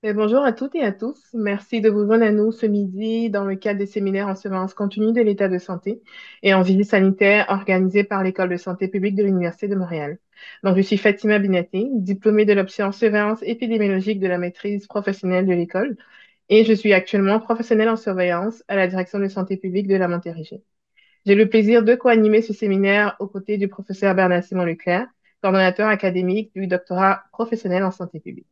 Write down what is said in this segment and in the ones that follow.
Et bonjour à toutes et à tous. Merci de vous joindre à nous ce midi dans le cadre des séminaires en surveillance continue de l'état de santé et en visite sanitaire organisés par l'École de santé publique de l'Université de Montréal. Donc, je suis Fatima Binati, diplômée de l'option surveillance épidémiologique de la maîtrise professionnelle de l'école et je suis actuellement professionnelle en surveillance à la direction de santé publique de la Montérégie. J'ai le plaisir de co-animer ce séminaire aux côtés du professeur Bernard-Simon Leclerc, coordonnateur académique du doctorat professionnel en santé publique.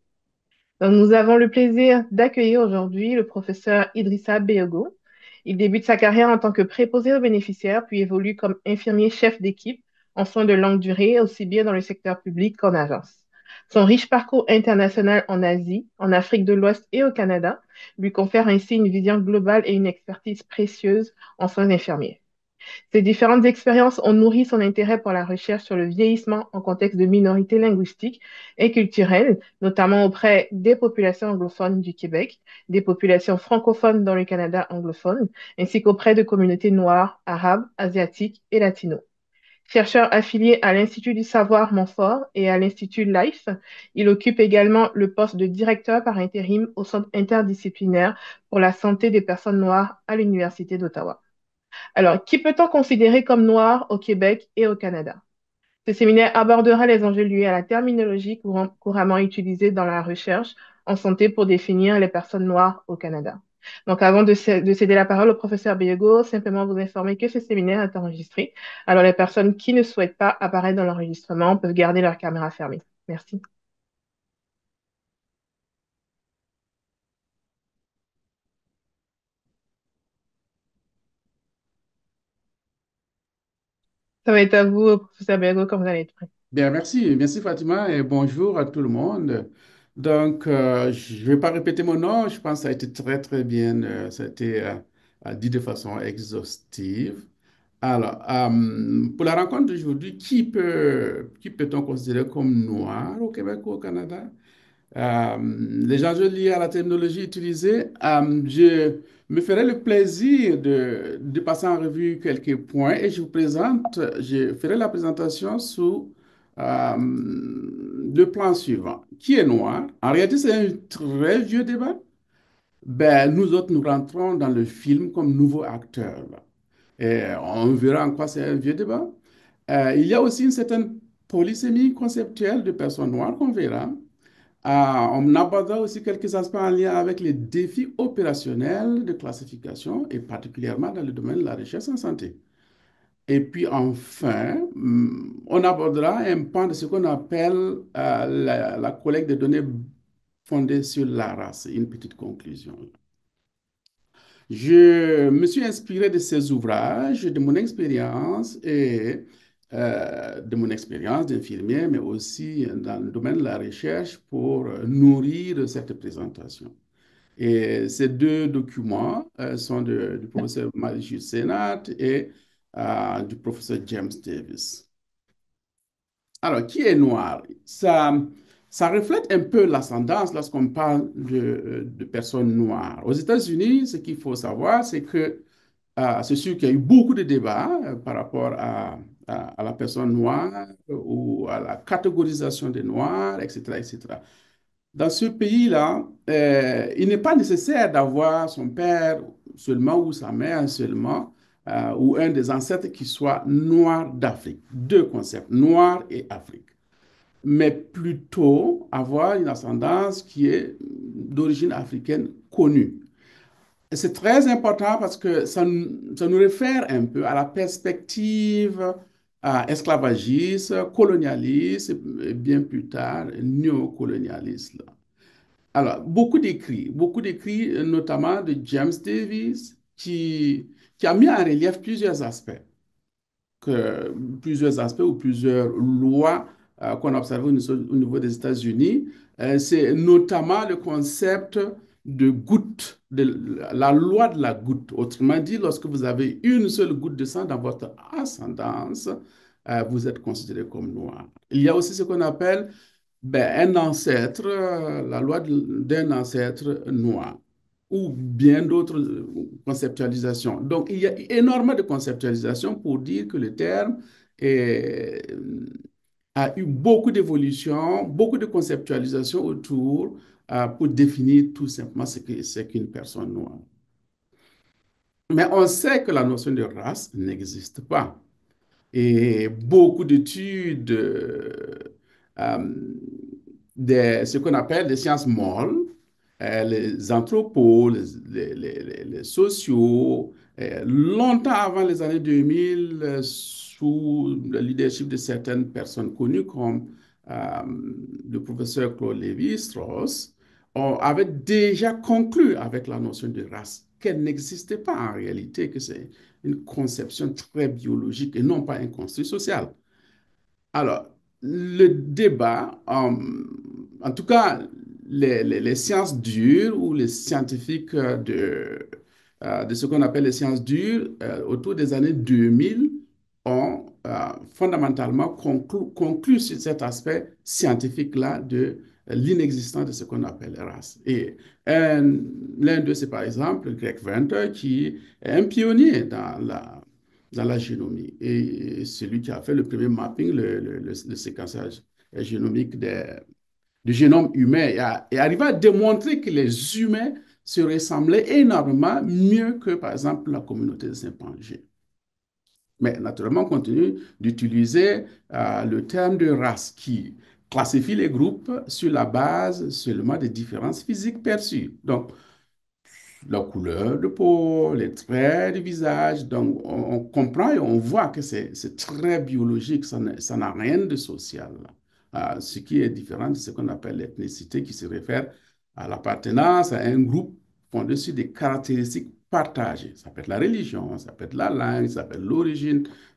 Donc, nous avons le plaisir d'accueillir aujourd'hui le professeur Idrissa Beogo. Il débute sa carrière en tant que préposé aux bénéficiaires, puis évolue comme infirmier chef d'équipe en soins de longue durée, aussi bien dans le secteur public qu'en agence. Son riche parcours international en Asie, en Afrique de l'Ouest et au Canada lui confère ainsi une vision globale et une expertise précieuse en soins infirmiers. Ces différentes expériences ont nourri son intérêt pour la recherche sur le vieillissement en contexte de minorités linguistiques et culturelles, notamment auprès des populations anglophones du Québec, des populations francophones dans le Canada anglophone, ainsi qu'auprès de communautés noires, arabes, asiatiques et latinos. Chercheur affilié à l'Institut du savoir Montfort et à l'Institut LIFE, il occupe également le poste de directeur par intérim au Centre interdisciplinaire pour la santé des personnes noires à l'Université d'Ottawa. Alors, qui peut-on considérer comme noir au Québec et au Canada? Ce séminaire abordera les enjeux liés à la terminologie couramment utilisée dans la recherche en santé pour définir les personnes noires au Canada. Donc, avant de céder la parole au professeur Biego, simplement vous informer que ce séminaire est enregistré. Alors, les personnes qui ne souhaitent pas apparaître dans l'enregistrement peuvent garder leur caméra fermée. Merci. Ça va être à vous, professeur Biego, quand vous allez être prêt. Bien, merci. Merci Fatima et bonjour à tout le monde. Donc, je ne vais pas répéter mon nom. Je pense que ça a été très, très bien. Ça a été dit de façon exhaustive. Alors, pour la rencontre d'aujourd'hui, qui peut-on considérer comme noir au Québec ou au Canada? Les enjeux liés à la technologie utilisée, je me ferai le plaisir de passer en revue quelques points et je ferai la présentation sous le plan suivant. Qui est noir? En réalité, c'est un très vieux débat. Ben, nous autres, nous rentrons dans le film comme nouveaux acteurs, là. Et on verra en quoi c'est un vieux débat. Il y a aussi une certaine polysémie conceptuelle de personnes noires qu'on verra. On abordera aussi quelques aspects en lien avec les défis opérationnels de classification et particulièrement dans le domaine de la recherche en santé. Et puis enfin, on abordera un pan de ce qu'on appelle la collecte de données fondées sur la race, une petite conclusion. Je me suis inspiré de ces ouvrages, de mon expérience et de mon expérience d'infirmier, mais aussi dans le domaine de la recherche pour nourrir cette présentation. Et ces deux documents sont du professeur Marius Senat et du professeur James Davis. Alors, qui est noir? Ça reflète un peu l'ascendance lorsqu'on parle de personnes noires. Aux États-Unis, ce qu'il faut savoir, c'est que c'est sûr qu'il y a eu beaucoup de débats par rapport à la personne noire ou à la catégorisation des noirs, etc., etc. Dans ce pays-là, il n'est pas nécessaire d'avoir son père seulement ou sa mère seulement ou un des ancêtres qui soit noir d'Afrique. Deux concepts, noir et Afrique. Mais plutôt avoir une ascendance qui est d'origine africaine connue. Et c'est très important parce que ça nous réfère un peu à la perspective esclavagiste, colonialiste et bien plus tard néocolonialiste. Alors, beaucoup d'écrits, notamment de James Davis, qui a mis en relief plusieurs aspects ou plusieurs lois qu'on a observées au niveau des États-Unis. C'est notamment le concept de goutte, de la loi de la goutte. Autrement dit, lorsque vous avez une seule goutte de sang dans votre ascendance, vous êtes considéré comme noir. Il y a aussi ce qu'on appelle un ancêtre, la loi d'un ancêtre noir, ou bien d'autres conceptualisations. Donc, il y a énormément de conceptualisations pour dire que le terme a eu beaucoup d'évolutions, beaucoup de conceptualisations autour pour définir tout simplement ce que c'est qu'une personne noire. Mais on sait que la notion de race n'existe pas. Et beaucoup d'études, euh, ce qu'on appelle des sciences molles, les anthropos, les sociaux, longtemps avant les années 2000, sous le leadership de certaines personnes connues comme euh, le professeur Claude Lévi-Strauss, on avait déjà conclu avec la notion de race qu'elle n'existait pas en réalité, que c'est une conception très biologique et non pas un construit social. Alors, le débat, en tout cas, les sciences dures ou les scientifiques de ce qu'on appelle les sciences dures, autour des années 2000, ont fondamentalement conclu sur cet aspect scientifique-là de l'inexistence de ce qu'on appelle race. Et l'un d'eux, c'est par exemple Greg Venter, qui est un pionnier dans la génomie. Et celui qui a fait le premier mapping, le séquençage génomique du génome humain, et arrivé à démontrer que les humains se ressemblaient énormément mieux que, par exemple, la communauté des chimpanzés. Mais naturellement, on continue d'utiliser le terme de race qui classifie les groupes sur la base seulement des différences physiques perçues. Donc, la couleur de peau, les traits du visage. Donc, on comprend et on voit que c'est très biologique, ça n'a rien de social. Ce qui est différent de ce qu'on appelle l'ethnicité, qui se réfère à l'appartenance à un groupe fondé sur des caractéristiques partagées. Ça peut être la religion, ça peut être la langue, ça peut être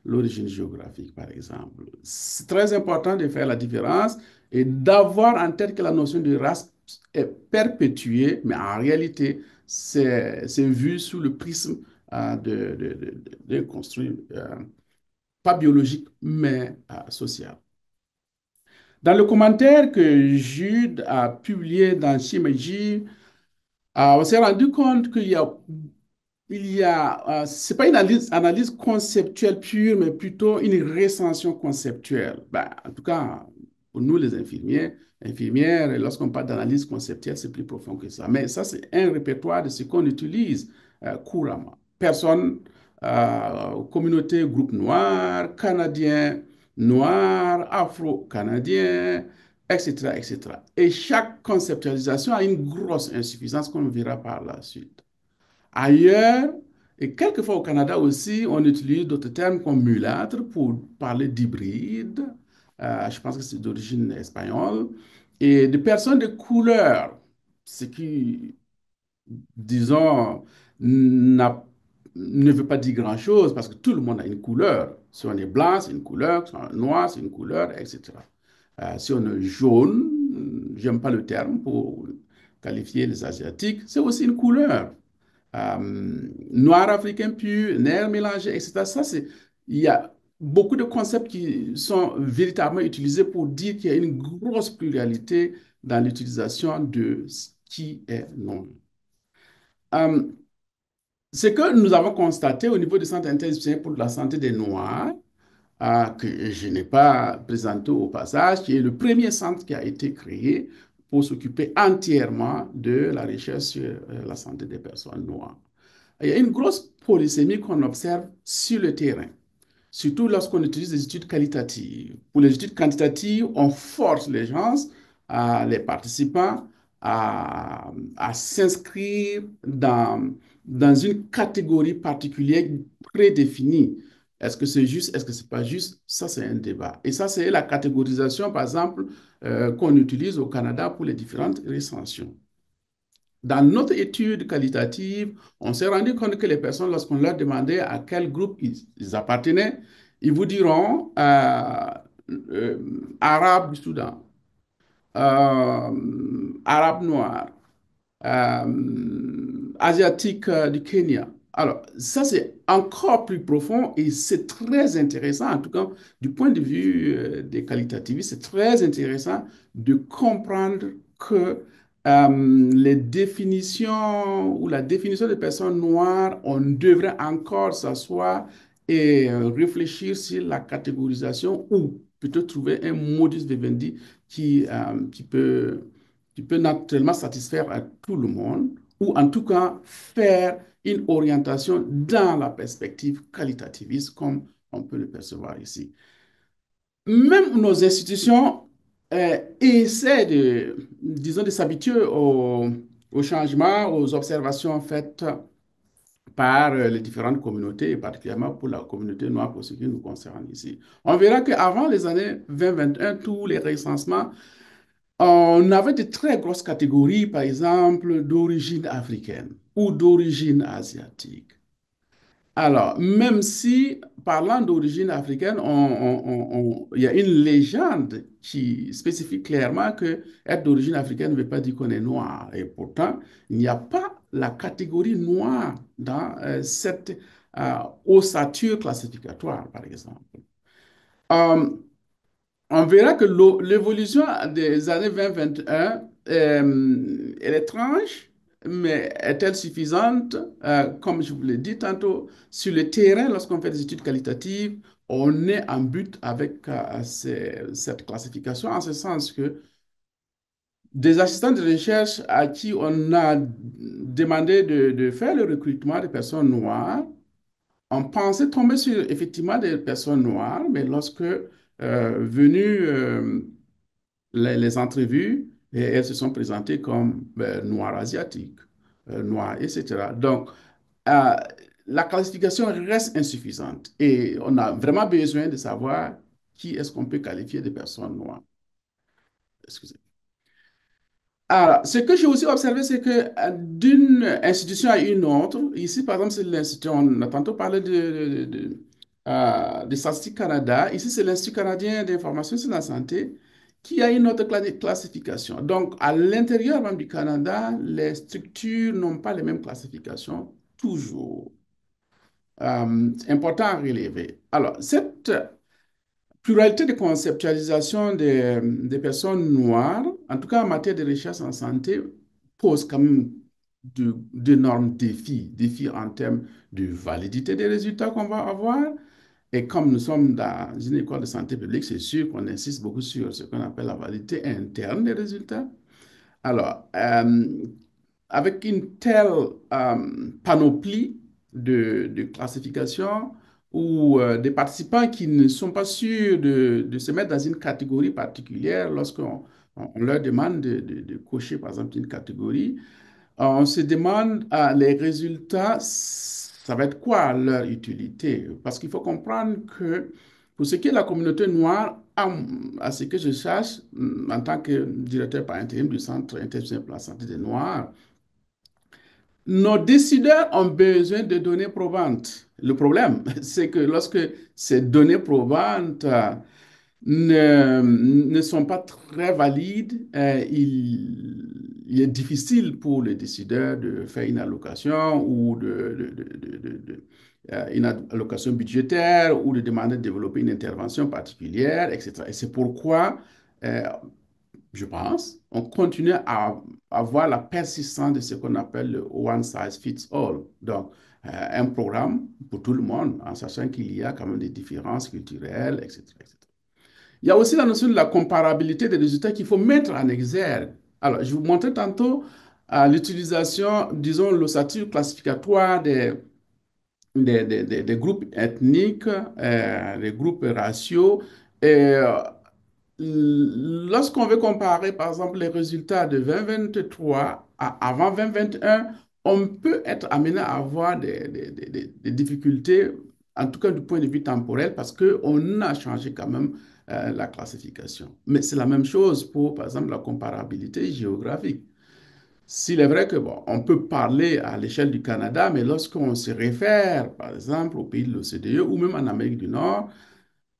l'origine géographique, par exemple. C'est très important de faire la différence et d'avoir en tête que la notion de race est perpétuée, mais en réalité, c'est vu sous le prisme de construit, pas biologique, mais social. Dans le commentaire que Jude a publié dans Shimeji, on s'est rendu compte c'est pas une analyse conceptuelle pure, mais plutôt une recension conceptuelle. Ben, en tout cas, pour nous, les infirmières, lorsqu'on parle d'analyse conceptuelle, c'est plus profond que ça. Mais ça, c'est un répertoire de ce qu'on utilise couramment. Personnes, communauté, groupe noir, canadien, noir, afro-canadien, etc., etc. Et chaque conceptualisation a une grosse insuffisance qu'on verra par la suite. Ailleurs, et quelquefois au Canada aussi, on utilise d'autres termes comme mulâtre pour parler d'hybride. Je pense que c'est d'origine espagnole. Et de personnes de couleur, ce qui, disons, n'a- ne veut pas dire grand-chose parce que tout le monde a une couleur. Si on est blanc, c'est une couleur. Si on est noir, c'est une couleur, etc. Si on est jaune, j'aime pas le terme pour qualifier les Asiatiques, c'est aussi une couleur. Noir africain pur, nerf mélangé, etc. Il y a beaucoup de concepts qui sont véritablement utilisés pour dire qu'il y a une grosse pluralité dans l'utilisation de ce qui est non. Euh, Ce que nous avons constaté au niveau du Centre interdisciplinaire pour la santé des Noirs, que je n'ai pas présenté au passage, qui est le premier centre qui a été créé pour s'occuper entièrement de la recherche sur la santé des personnes noires. Il y a une grosse polysémie qu'on observe sur le terrain, surtout lorsqu'on utilise des études qualitatives. Pour les études quantitatives, on force les gens, les participants, à s'inscrire dans une catégorie particulière prédéfinie. Est-ce que c'est juste, est-ce que c'est pas juste? Ça, c'est un débat. Et ça, c'est la catégorisation, par exemple, qu'on utilise au Canada pour les différentes recensions. Dans notre étude qualitative, on s'est rendu compte que les personnes, lorsqu'on leur demandait à quel groupe ils appartenaient, ils vous diront Arabes du Soudan, Arabes noirs, asiatiques du Kenya. Alors, ça, c'est encore plus profond et c'est très intéressant, en tout cas, du point de vue des qualitativistes, c'est très intéressant de comprendre que les définitions ou la définition des personnes noires, on devrait encore s'asseoir et réfléchir sur la catégorisation ou plutôt trouver un modus vivendi qui tu peux naturellement satisfaire à tout le monde, ou en tout cas faire une orientation dans la perspective qualitativiste, comme on peut le percevoir ici. Même nos institutions essaient de, disons, de s'habituer au changement, aux observations faites par les différentes communautés, et particulièrement pour la communauté noire, pour ce qui nous concerne ici. On verra qu'avant les années 2021, tous les recensements, on avait de très grosses catégories, par exemple, d'origine africaine ou d'origine asiatique. Alors, même si, parlant d'origine africaine, il y a une légende qui spécifie clairement que être d'origine africaine ne veut pas dire qu'on est noir. Et pourtant, il n'y a pas la catégorie noire dans cette ossature classificatoire, par exemple. Euh, on verra que l'évolution des années 2021, elle est étrange, mais est-elle suffisante? Comme je vous l'ai dit tantôt, sur le terrain, lorsqu'on fait des études qualitatives, on est en but avec cette classification, en ce sens que des assistants de recherche à qui on a demandé de faire le recrutement de personnes noires, on pensait tomber sur effectivement des personnes noires, mais lorsque venu les entrevues, et elles se sont présentées comme noires asiatiques, noires, etc. Donc, euh, la classification reste insuffisante et on a vraiment besoin de savoir qui est-ce qu'on peut qualifier de personnes noires. Excusez. Alors, ce que j'ai aussi observé, c'est que d'une institution à une autre, ici par exemple, c'est l'Institut, on a tantôt parlé de Statistique Canada, ici c'est l'Institut canadien d'information sur la santé qui a une autre classification. Donc, à l'intérieur même du Canada, les structures n'ont pas les mêmes classifications, toujours. Important à relever. Alors, cette pluralité de conceptualisation des personnes noires, en tout cas en matière de recherche en santé, pose quand même d'énormes défis. Défis en termes de validité des résultats qu'on va avoir. Et comme nous sommes dans une école de santé publique, c'est sûr qu'on insiste beaucoup sur ce qu'on appelle la validité interne des résultats. Alors, avec une telle panoplie de classification ou des participants qui ne sont pas sûrs de se mettre dans une catégorie particulière lorsqu'on on leur demande de cocher, par exemple, une catégorie, on se demande les résultats, ça va être quoi leur utilité? Parce qu'il faut comprendre que pour ce qui est de la communauté noire, à ce que je cherche, en tant que directeur par intérim du Centre international pour la santé des Noirs, nos décideurs ont besoin de données probantes. Le problème, c'est que lorsque ces données probantes ne sont pas très valides, il est difficile pour les décideurs de faire une allocation ou une allocation budgétaire ou de demander de développer une intervention particulière, etc. Et c'est pourquoi euh, je pense, on continue à avoir la persistance de ce qu'on appelle le one size fits all. Donc, un programme pour tout le monde, en sachant qu'il y a quand même des différences culturelles, etc., etc. Il y a aussi la notion de la comparabilité des résultats qu'il faut mettre en exergue. Alors, je vous montrais tantôt l'utilisation, disons, l'ossature classificatoire des groupes ethniques, des groupes raciaux. Et lorsqu'on veut comparer, par exemple, les résultats de 2023 à avant 2021, on peut être amené à avoir des difficultés, en tout cas du point de vue temporel, parce qu'on a changé quand même la classification. Mais c'est la même chose pour, par exemple, la comparabilité géographique. S'il est vrai que, bon, on peut parler à l'échelle du Canada, mais lorsqu'on se réfère, par exemple, aux pays de l'OCDE ou même en Amérique du Nord,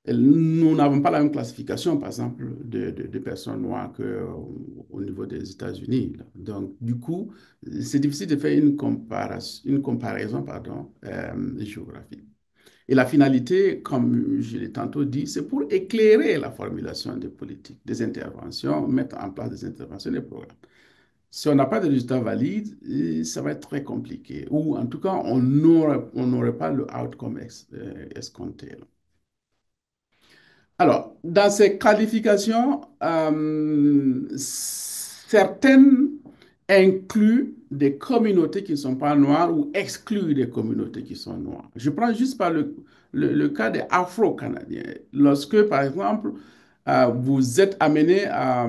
nous n'avons pas la même classification, par exemple, de personnes noires qu'au niveau des États-Unis. Donc, du coup, c'est difficile de faire une comparaison, pardon, géographique. Et la finalité, comme je l'ai tantôt dit, c'est pour éclairer la formulation des politiques, des interventions, mettre en place des interventions, des programmes. Si on n'a pas de résultats valides, ça va être très compliqué. Ou en tout cas, on n'aurait pas le outcome escompté. Alors, dans ces qualifications, certaines incluent des communautés qui ne sont pas noires ou excluent des communautés qui sont noires. Je prends juste par le cas des Afro-Canadiens. Lorsque, par exemple, vous êtes amené à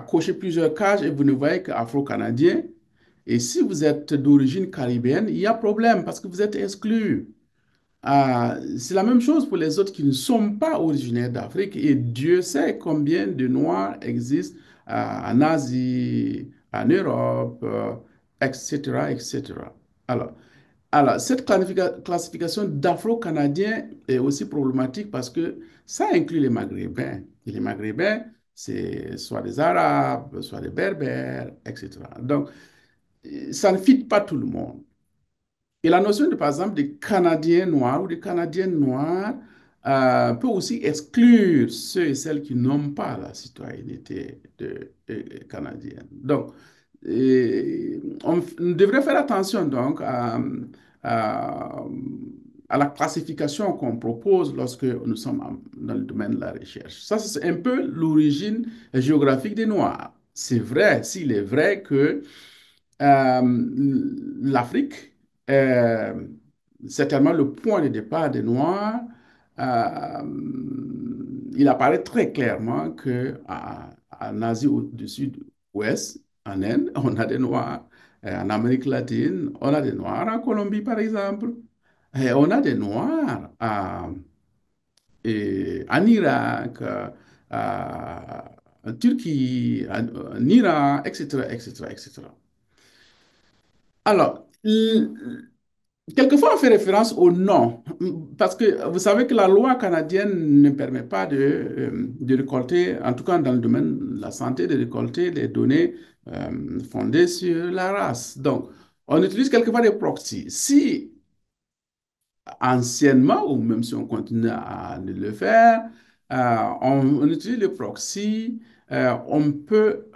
cocher plusieurs cases et vous ne voyez qu'Afro-Canadien, et si vous êtes d'origine caribéenne, il y a problème parce que vous êtes exclu. C'est la même chose pour les autres qui ne sont pas originaires d'Afrique. Et Dieu sait combien de Noirs existent en Asie, en Europe, etc., etc. Alors, cette classification d'Afro-Canadiens est aussi problématique parce que ça inclut les Maghrébins. Et les Maghrébins, c'est soit des Arabes, soit des Berbères, etc. Donc, ça ne fit pas tout le monde. Et la notion de, par exemple, de Canadiens noirs ou de Canadiennes noires peut aussi exclure ceux et celles qui n'ont pas la citoyenneté canadienne. Donc, on devrait faire attention donc à- à la classification qu'on propose lorsque nous sommes dans le domaine de la recherche. Ça, c'est un peu l'origine géographique des Noirs. C'est vrai, s'il est vrai que l'Afrique est certainement le point de départ des Noirs. Euh, il apparaît très clairement que en Asie du Sud-Ouest, en Inde, on a des Noirs. En Amérique latine, on a des Noirs en Colombie, par exemple. Et on a des Noirs en Irak, en Turquie, en Iran, etc., etc., etc. Alors, quelquefois, on fait référence au nom, parce que vous savez que la loi canadienne ne permet pas de récolter, en tout cas dans le domaine de la santé, de récolter des données fondées sur la race. Donc, on utilise quelquefois des proxys. Si anciennement, ou même si on continue à le faire, on utilise le proxy, on peut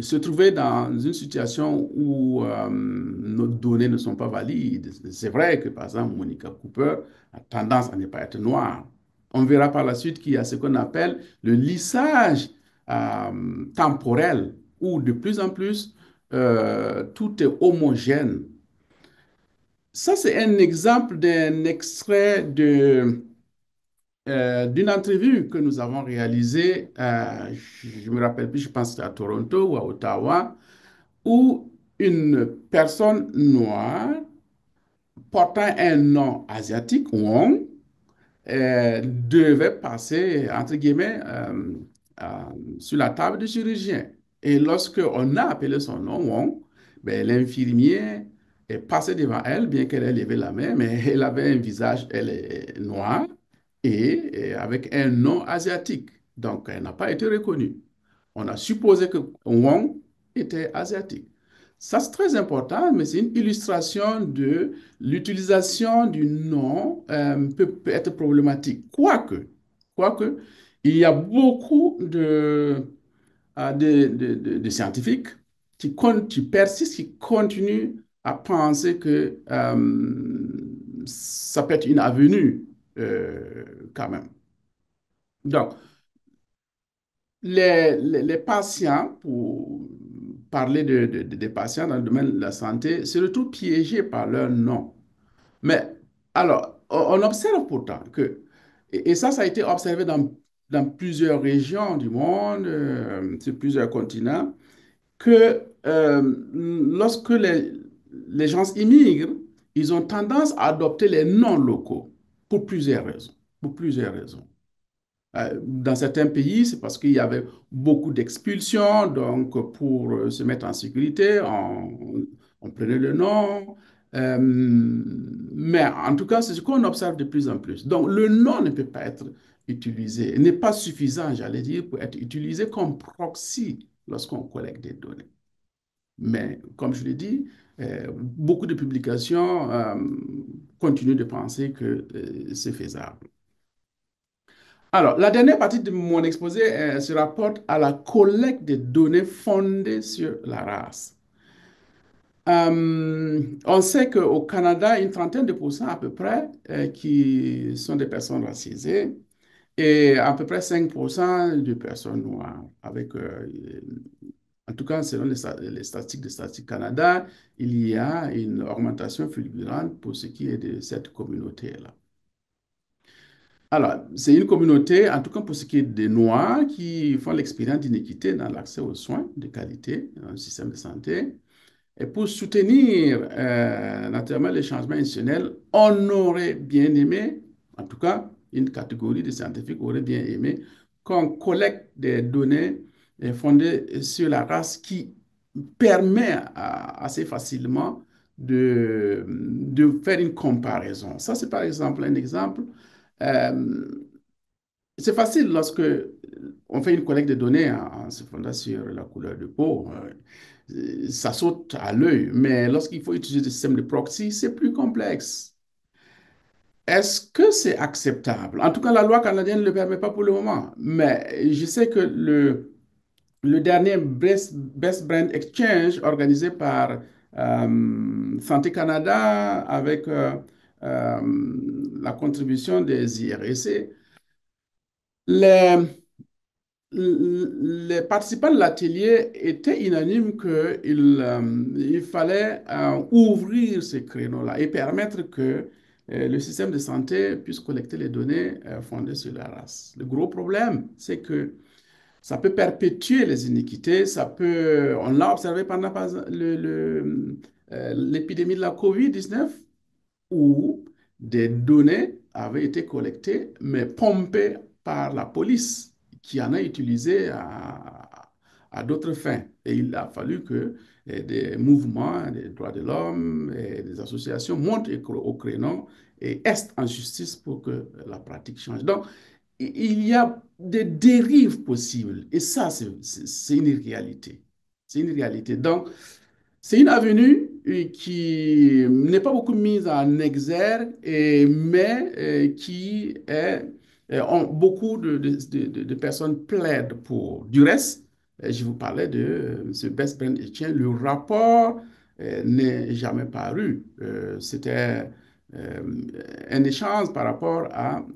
se trouver dans une situation où nos données ne sont pas valides. C'est vrai que, par exemple, Monica Cooper a tendance à ne pas être noire. On verra par la suite qu'il y a ce qu'on appelle le lissage temporel, où de plus en plus, tout est homogène. Ça, c'est un exemple d'un extrait d'une entrevue que nous avons réalisée, je ne me rappelle plus, je pense que c'était à Toronto ou à Ottawa, où une personne noire portant un nom asiatique, Wong, devait passer, entre guillemets, euh, sur la table du chirurgien. Et lorsque on a appelé son nom, Wong, ben, l'infirmier est passé devant elle, bien qu'elle ait levé la main, mais elle avait un visage, elle est noire, et avec un nom asiatique. Donc, elle n'a pas été reconnue. On a supposé que Wong était asiatique. Ça, c'est très important, mais c'est une illustration de l'utilisation du nom peut être problématique. Quoique, il y a beaucoup de scientifiques qui persistent, qui continuent à penser que ça peut être une avenue quand même. Donc, les patients, pour parler des patients dans le domaine de la santé, se retrouvent piégés par leur nom. Mais alors, on observe pourtant que, et ça, ça a été observé dans plusieurs régions du monde, sur plusieurs continents, que lorsque les gens immigrent, ils ont tendance à adopter les noms locaux pour plusieurs raisons. Pour plusieurs raisons. Dans certains pays, c'est parce qu'il y avait beaucoup d'expulsions, donc pour se mettre en sécurité, on prenait le nom. Mais en tout cas, c'est ce qu'on observe de plus en plus. Donc, le nom ne peut pas être utilisé, n'est pas suffisant, j'allais dire, pour être utilisé comme proxy lorsqu'on collecte des données. Mais comme je l'ai dit, beaucoup de publications continuent de penser que c'est faisable. Alors, la dernière partie de mon exposé se rapporte à la collecte des données fondées sur la race. On sait qu'au Canada, une trentaine de pourcents à peu près qui sont des personnes racisées. et à peu près 5% de personnes noires. En tout cas, selon les statistiques de Statistique Canada, il y a une augmentation fulgurante pour ce qui est de cette communauté-là. Alors, c'est une communauté, en tout cas pour ce qui est des Noirs, qui font l'expérience d'inéquité dans l'accès aux soins de qualité dans le système de santé. Et pour soutenir naturellement les changements institutionnels, on aurait bien aimé, en tout cas, une catégorie de scientifiques aurait bien aimé qu'on collecte des données fondées sur la race qui permet assez facilement de faire une comparaison. Ça, c'est par exemple un exemple. Euh, c'est facile lorsque on fait une collecte de données en se fondant sur la couleur de peau. Ça saute à l'œil, mais lorsqu'il faut utiliser des systèmes de proxy, c'est plus complexe. Est-ce que c'est acceptable? En tout cas, la loi canadienne ne le permet pas pour le moment, mais je sais que le dernier Best Brand Exchange organisé par Santé Canada avec euh, la contribution des IRC, les, les participants de l'atelier étaient unanimes qu'il fallait ouvrir ces créneaux-là et permettre que le système de santé puisse collecter les données fondées sur la race. Le gros problème, c'est que ça peut perpétuer les iniquités, on l'a observé pendant l'épidémie de la COVID-19 où des données avaient été collectées, mais pompées par la police, qui en a utilisé à d'autres fins. Et il a fallu que des mouvements des droits de l'homme et des associations montent au créneau et est en justice pour que la pratique change. Donc, il y a des dérives possibles. Et ça, c'est une réalité. C'est une réalité. Donc, c'est une avenue qui n'est pas beaucoup mise en exergue, mais qui est, beaucoup de personnes plaident pour. Du reste, je vous parlais de ce Best Brand Exchange, le rapport n'est jamais paru. C'était euh, un échange par rapport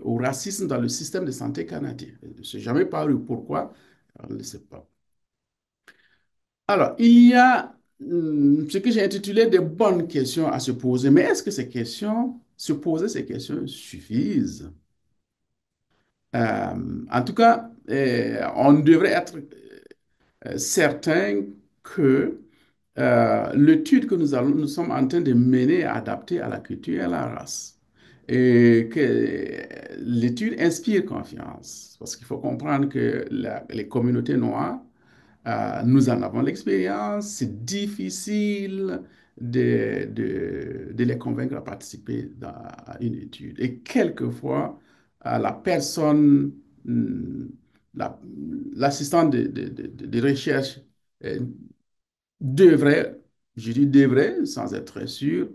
au racisme dans le système de santé canadien. C'est jamais paru. Pourquoi? On ne sait pas. Alors, il y a ce que j'ai intitulé des bonnes questions à se poser. Mais est-ce que se poser ces questions suffisent? En tout cas, on devrait être certain que l'étude que nous sommes en train de mener est adaptée à la culture et à la race. Et que l'étude inspire confiance. Parce qu'il faut comprendre que les communautés noires, nous en avons l'expérience, c'est difficile de les convaincre à participer à une étude. Et quelquefois, la personne, hum, la- l'assistant de recherche euh, devrait, je dis devrait, sans être très sûr,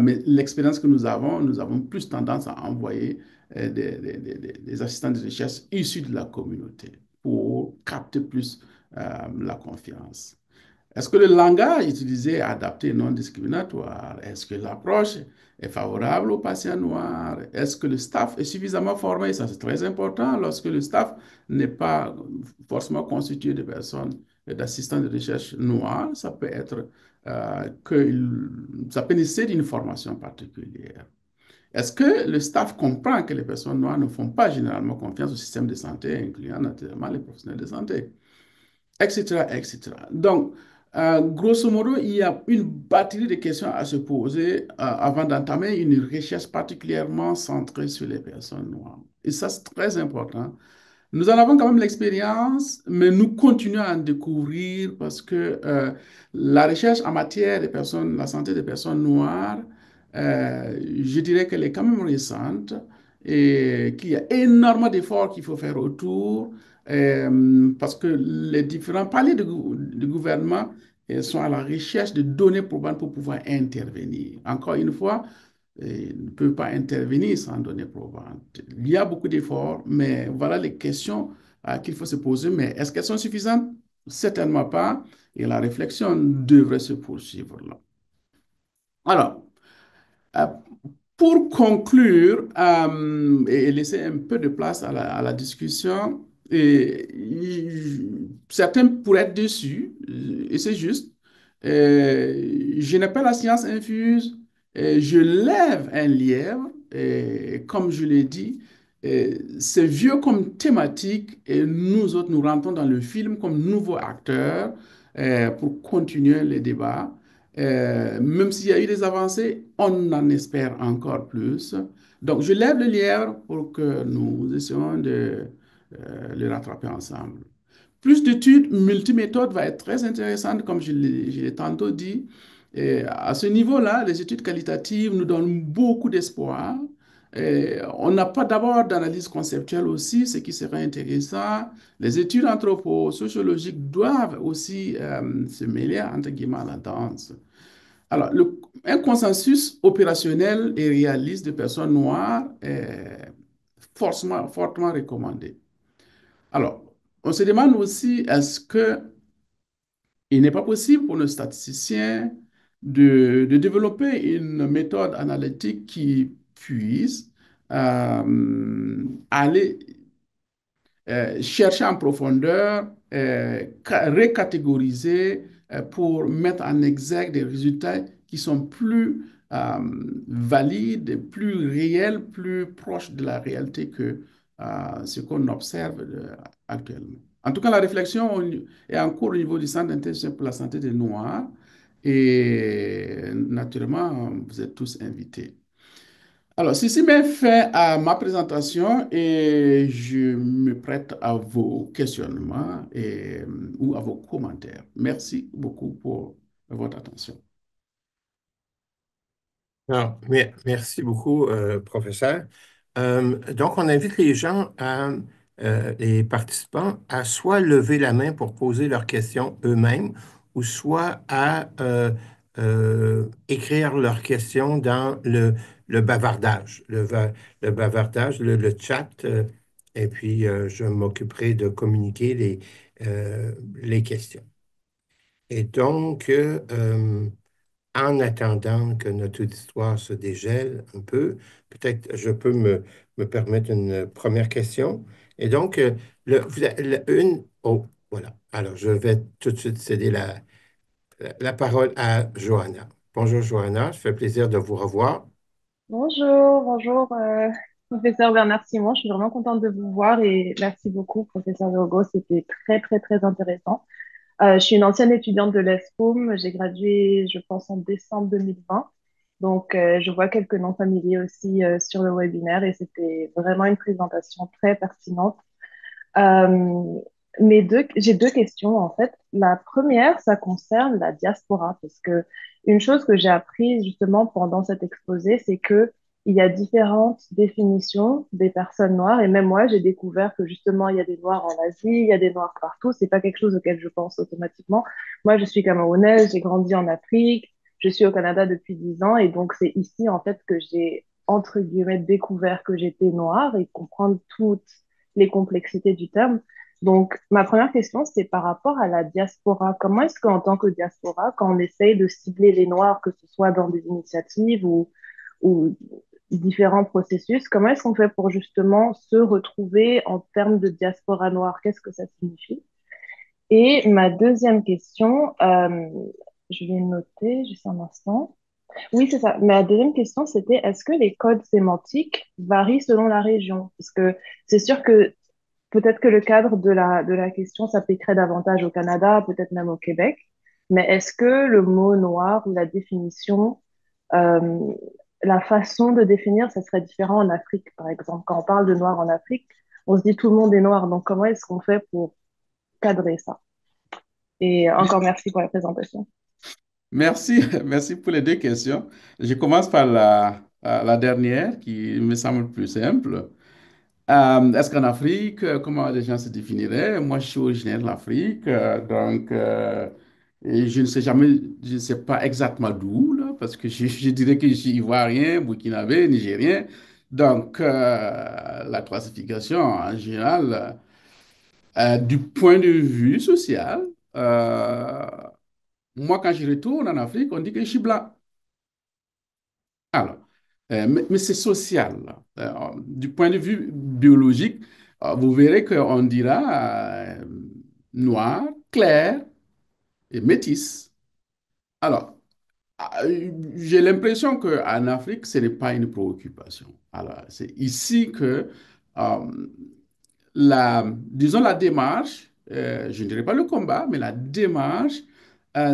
mais l'expérience que nous avons plus tendance à envoyer des assistants de recherche issus de la communauté pour capter plus la confiance. Est-ce que le langage utilisé est adapté et non discriminatoire? Est-ce que l'approche est favorable aux patients noirs? Est-ce que le staff est suffisamment formé? Ça, c'est très important lorsque le staff n'est pas forcément constitué de personnes, d'assistants de recherche noirs. Ça peut être ça peut nécessiter une formation particulière. Est-ce que le staff comprend que les personnes noires ne font pas généralement confiance au système de santé, incluant naturellement les professionnels de santé? Etc., etc. Donc, grosso modo, il y a une batterie de questions à se poser avant d'entamer une recherche particulièrement centrée sur les personnes noires. Et ça, c'est très important. Nous en avons quand même l'expérience, mais nous continuons à en découvrir parce que la recherche en matière la santé des personnes noires, je dirais qu'elle est quand même récente et qu'il y a énormément d'efforts qu'il faut faire autour parce que les différents paliers de gouvernement sont à la recherche de données probantes pour pouvoir intervenir. Encore une fois, et ne peut pas intervenir sans données probantes. Il y a beaucoup d'efforts, mais voilà les questions qu'il faut se poser. Mais est-ce qu'elles sont suffisantes? Certainement pas. Et la réflexion devrait se poursuivre là. Alors, euh, Pour conclure et laisser un peu de place à la discussion, certains pourraient être déçus, et c'est juste. Je n'ai pas la science infuse, je lève un lièvre, et comme je l'ai dit, c'est vieux comme thématique, et nous autres, nous rentrons dans le film comme nouveaux acteurs pour continuer les débats. Même s'il y a eu des avancées, on en espère encore plus. Donc, je lève le lièvre pour que nous essayons de le rattraper ensemble. Plus d'études multiméthodes va être très intéressante, comme je l'ai tantôt dit. Et à ce niveau-là, les études qualitatives nous donnent beaucoup d'espoir. Et on n'a pas d'abord d'analyse conceptuelle aussi, ce qui serait intéressant. Les études anthropo-sociologiques doivent aussi se mêler, entre guillemets, à la danse. Alors, un consensus opérationnel et réaliste de personnes noires est fortement recommandé. Alors, on se demande aussi, est-ce que il n'est pas possible pour nos statisticiens de développer une méthode analytique qui puisse aller chercher en profondeur, recatégoriser pour mettre en exergue des résultats qui sont plus valides, plus réels, plus proches de la réalité que ce qu'on observe actuellement. En tout cas, la réflexion est en cours au niveau du Centre d'intervention pour la santé des Noirs et naturellement, vous êtes tous invités. Alors, ceci met fin à ma présentation et je me prête à vos questionnements ou à vos commentaires. Merci beaucoup pour votre attention. Non, merci beaucoup, professeur. Donc, on invite les gens, les participants, à soit lever la main pour poser leurs questions eux-mêmes, ou soit à écrire leurs questions dans le bavardage, le bavardage, le chat, et puis je m'occuperai de communiquer les questions. Et donc, en attendant que notre auditoire se dégèle un peu, peut-être je peux me permettre une première question. Et donc, oh, voilà. Alors, je vais tout de suite céder la parole à Johanna. Bonjour, Johanna. Ça fait plaisir de vous revoir. Bonjour, professeur Bernard Simon. Je suis vraiment contente de vous voir et merci beaucoup, professeur Virgo. C'était très intéressant. Je suis une ancienne étudiante de l'ESCOM. J'ai gradué, je pense, en décembre 2020. Donc, je vois quelques noms familiers aussi sur le webinaire et c'était vraiment une présentation très pertinente. Euh, j'ai deux questions en fait. La première, ça concerne la diaspora parce que une chose que j'ai apprise justement pendant cet exposé, c'est que il y a différentes définitions des personnes noires et même moi, j'ai découvert que justement il y a des noirs en Asie, il y a des noirs partout. C'est pas quelque chose auquel je pense automatiquement. Moi, je suis camerounaise, j'ai grandi en Afrique, je suis au Canada depuis 10 ans et donc c'est ici en fait que j'ai entre guillemets découvert que j'étais noire et comprendre toutes les complexités du terme. Donc, ma première question, c'est par rapport à la diaspora. Comment est-ce qu'en tant que diaspora, quand on essaye de cibler les Noirs, que ce soit dans des initiatives ou différents processus, comment est-ce qu'on fait pour justement se retrouver en termes de diaspora noire? Qu'est-ce que ça signifie? Et ma deuxième question, je vais noter juste un instant. Oui, c'est ça. Ma deuxième question, c'était est-ce que les codes sémantiques varient selon la région? Parce que c'est sûr que peut-être que le cadre de la question s'appliquerait davantage au Canada, peut-être même au Québec. Mais est-ce que le mot noir ou la définition, euh, la façon de définir, ça serait différent en Afrique, par exemple? Quand on parle de noir en Afrique, on se dit tout le monde est noir. Donc, comment est-ce qu'on fait pour cadrer ça? Et encore merci pour la présentation. Merci, merci pour les deux questions. Je commence par la dernière qui me semble plus simple. Est-ce qu'en Afrique, comment les gens se définiraient? Moi, je suis originaire de l'Afrique, et je ne sais pas exactement d'où, là, parce que je dirais que je suis ivoirien, burkinabé, nigérien. Donc, la classification en général, du point de vue social, euh, moi, quand je retourne en Afrique, on dit que je suis blanc. Alors, Mais c'est social, là. Du point de vue biologique, vous verrez qu'on dira noir, clair et métis. Alors, j'ai l'impression qu'en Afrique, ce n'est pas une préoccupation. Alors, c'est ici que disons la démarche, je ne dirais pas le combat, mais la démarche,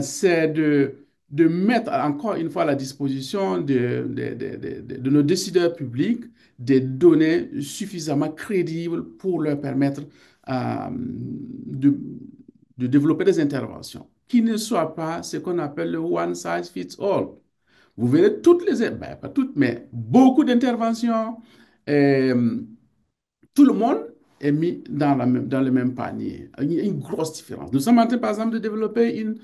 c'est de mettre encore une fois à la disposition de nos décideurs publics des données suffisamment crédibles pour leur permettre de, de développer des interventions qui ne soient pas ce qu'on appelle le one size fits all. Vous verrez toutes ben, pas toutes, mais beaucoup d'interventions. euh, Tout le monde est mis dans le même panier. Il y a une grosse différence. Nous sommes en train, par exemple, de développer une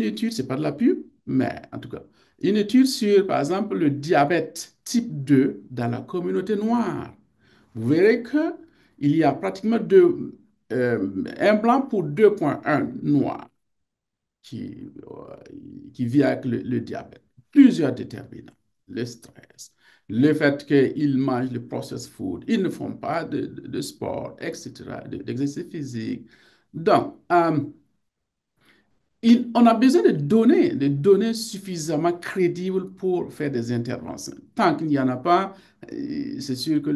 étude, ce n'est pas de la pub, mais en tout cas, une étude sur, par exemple, le diabète type 2 dans la communauté noire. Vous verrez qu'il y a pratiquement un blanc pour 2,1 noirs qui vit avec le diabète. Plusieurs déterminants. Le stress, le fait qu'ils mangent le processed food, ils ne font pas de sport, etc., d'exercice physique. Donc, on a besoin de données suffisamment crédibles pour faire des interventions. Tant qu'il n'y en a pas, c'est sûr que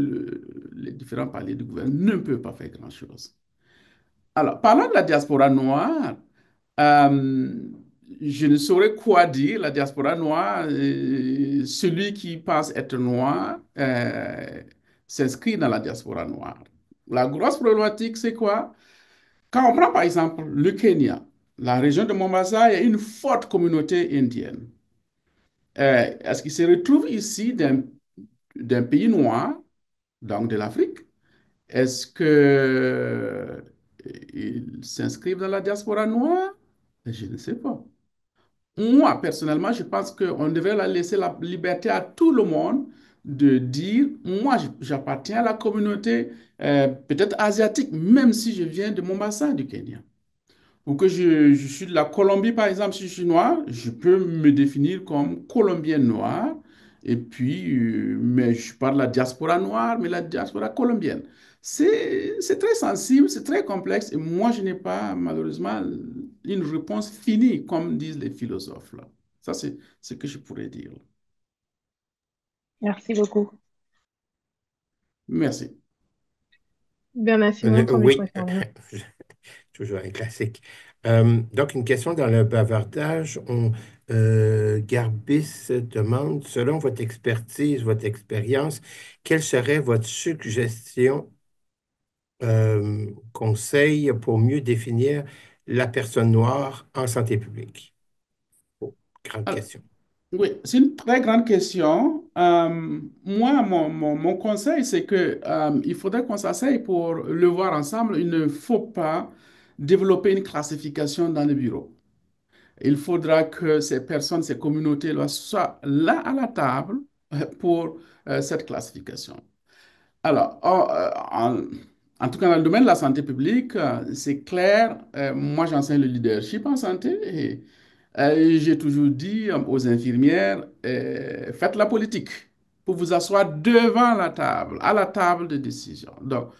les différents paliers du gouvernement ne peuvent pas faire grand-chose. Alors, parlant de la diaspora noire, euh, je ne saurais quoi dire. La diaspora noire, celui qui pense être noir s'inscrit dans la diaspora noire. La grosse problématique, c'est quoi? Quand on prend par exemple le Kenya, la région de Mombasa, il y a une forte communauté indienne. Est-ce qu'ils se retrouvent ici d'un pays noir, donc de l'Afrique? Est-ce que ils s'inscrivent dans la diaspora noire? Je ne sais pas. Moi, personnellement, je pense qu'on devrait laisser la liberté à tout le monde de dire, moi, j'appartiens à la communauté peut-être asiatique, même si je viens de Mombasa, du Kenya. Ou que je suis de la Colombie, par exemple, si je suis noir, je peux me définir comme Colombien noir. Et puis, mais je ne suis pas de la diaspora noire, mais la diaspora colombienne. C'est très sensible, c'est très complexe. Et moi, je n'ai pas, malheureusement, une réponse finie, comme disent les philosophes, là. Ça, c'est ce que je pourrais dire. Merci beaucoup. Merci. Bernard Simon, Oui, permettez-moi d'intervenir. toujours un classique. Donc, une question dans le bavardage. Garbis demande, selon votre expertise, votre expérience, quelle serait votre suggestion, conseil pour mieux définir la personne noire en santé publique? Oh, grande Alors, question. oui, c'est une très grande question. Moi, mon conseil, c'est que, il faudrait qu'on s'asseye pour le voir ensemble. Il ne faut pas développer une classification dans le bureau. Il faudra que ces personnes, ces communautés-là soient là à la table pour cette classification. Alors, en tout cas, dans le domaine de la santé publique, c'est clair. Moi, j'enseigne le leadership en santé et j'ai toujours dit aux infirmières, faites la politique pour vous asseoir devant la table, à la table de décision. Donc,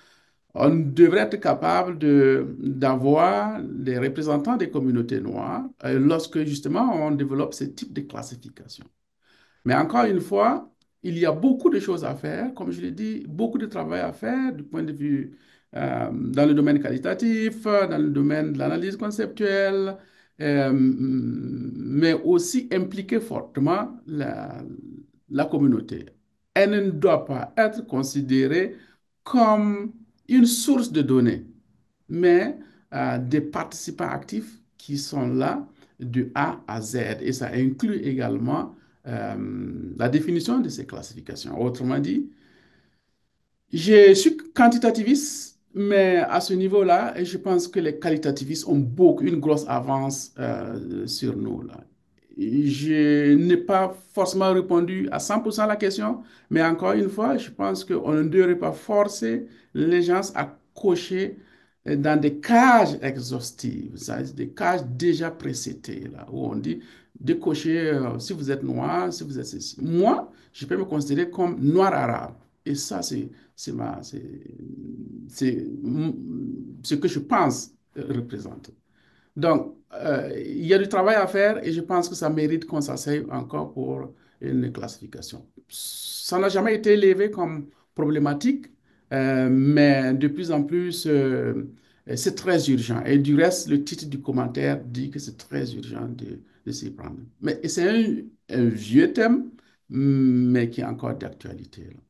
on devrait être capable d'avoir des représentants des communautés noires lorsque justement on développe ce type de classification. Mais encore une fois, il y a beaucoup de choses à faire, comme je l'ai dit, beaucoup de travail à faire du point de vue dans le domaine qualitatif, dans le domaine de l'analyse conceptuelle, mais aussi impliquer fortement la communauté. Elle ne doit pas être considérée comme une source de données, mais des participants actifs qui sont là de A à Z. Et ça inclut également la définition de ces classifications. Autrement dit, je suis quantitativiste, mais à ce niveau-là, et je pense que les qualitativistes ont une grosse avance sur nous, là. Je n'ai pas forcément répondu à 100% à la question, mais encore une fois, je pense qu'on ne devrait pas forcer les gens à cocher dans des cages exhaustives, c'est-à-dire des cages déjà précitées, là, où on dit décochez si vous êtes noir, si vous êtes ceci. Moi, je peux me considérer comme noir arabe. Et ça, c'est c'est ce que je pense représente. Donc, il y a du travail à faire et je pense que ça mérite qu'on s'asseye encore pour une classification. Ça n'a jamais été élevé comme problématique, mais de plus en plus, c'est très urgent. Et du reste, le titre du commentaire dit que c'est très urgent de s'y prendre. Mais c'est un vieux thème, mais qui est encore d'actualité, là.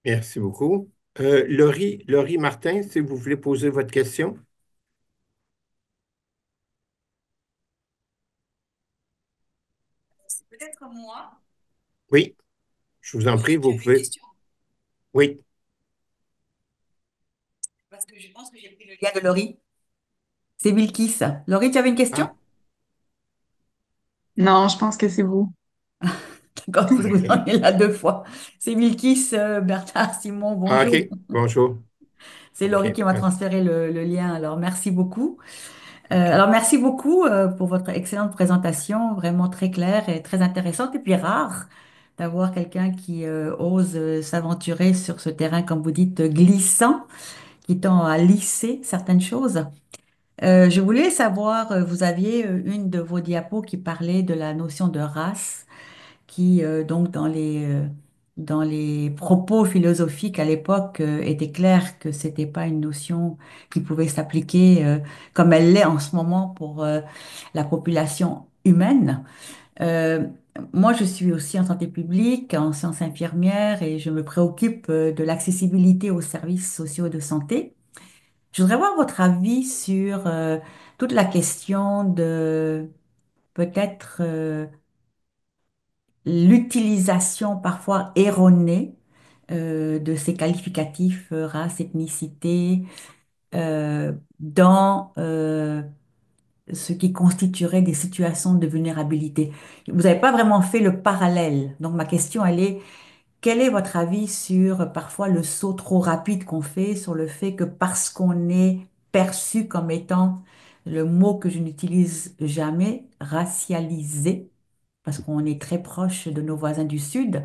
Merci beaucoup. Laurie Martin, si vous voulez poser votre question. C'est peut-être moi, Oui, je vous en prie, qui vous avais une pouvez. question, Oui. parce que je pense que j'ai pris le lien de Laurie. C'est Bilkis. Laurie, tu avais une question? Ah, Non, je pense que c'est vous. D'accord, parce que vous en êtes là deux fois. C'est Bilkis, Bertha, Simon, ah, bonjour. OK. Bonjour. C'est OK. Laurie qui m'a transféré le lien, alors merci beaucoup. Alors merci beaucoup pour votre excellente présentation, vraiment très claire et très intéressante, et puis rare d'avoir quelqu'un qui ose s'aventurer sur ce terrain, comme vous dites, glissant, qui tend à lisser certaines choses. Je voulais savoir, vous aviez une de vos diapos qui parlait de la notion de race, qui donc dans les propos philosophiques à l'époque était clair que c'était pas une notion qui pouvait s'appliquer comme elle l'est en ce moment pour la population humaine. Euh, Moi, je suis aussi en santé publique, en sciences infirmières, et je me préoccupe de l'accessibilité aux services sociaux de santé. Je voudrais avoir votre avis sur toute la question de peut-être l'utilisation parfois erronée de ces qualificatifs race, ethnicité dans ce qui constituerait des situations de vulnérabilité. Vous n'avez pas vraiment fait le parallèle. Donc ma question, elle est, quel est votre avis sur parfois le saut trop rapide qu'on fait sur le fait que parce qu'on est perçu comme étant le mot que je n'utilise jamais, racialisé, parce qu'on est très proche de nos voisins du Sud,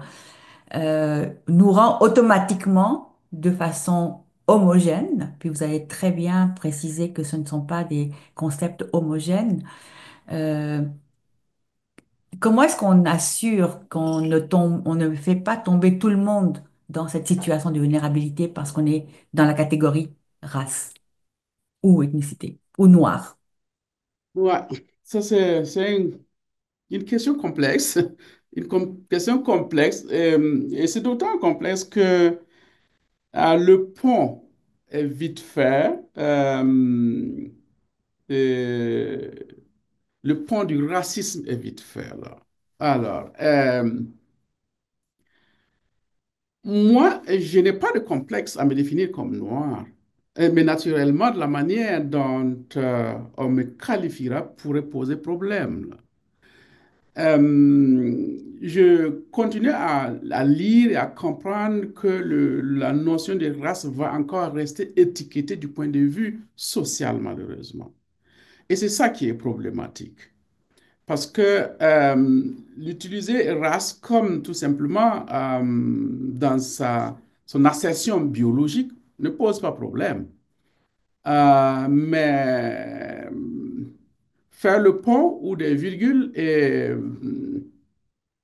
nous rend automatiquement de façon homogène, puis vous avez très bien précisé que ce ne sont pas des concepts homogènes. Euh, Comment est-ce qu'on assure qu'on ne tombe, on ne fait pas tomber tout le monde dans cette situation de vulnérabilité parce qu'on est dans la catégorie race ou ethnicité ou noir? Ouais, ça c'est une question complexe, question complexe, et c'est d'autant complexe que le pont est vite fait, et le pont du racisme est vite fait là. Alors, moi, je n'ai pas de complexe à me définir comme noir. Mais naturellement, de la manière dont on me qualifiera pourrait poser problème, là. Je continue à lire et à comprendre que la notion de race va encore rester étiquetée du point de vue social, malheureusement. Et c'est ça qui est problématique. Parce que l'utiliser race comme tout simplement dans son assertion biologique ne pose pas problème. Mais faire le pont ou des virgules et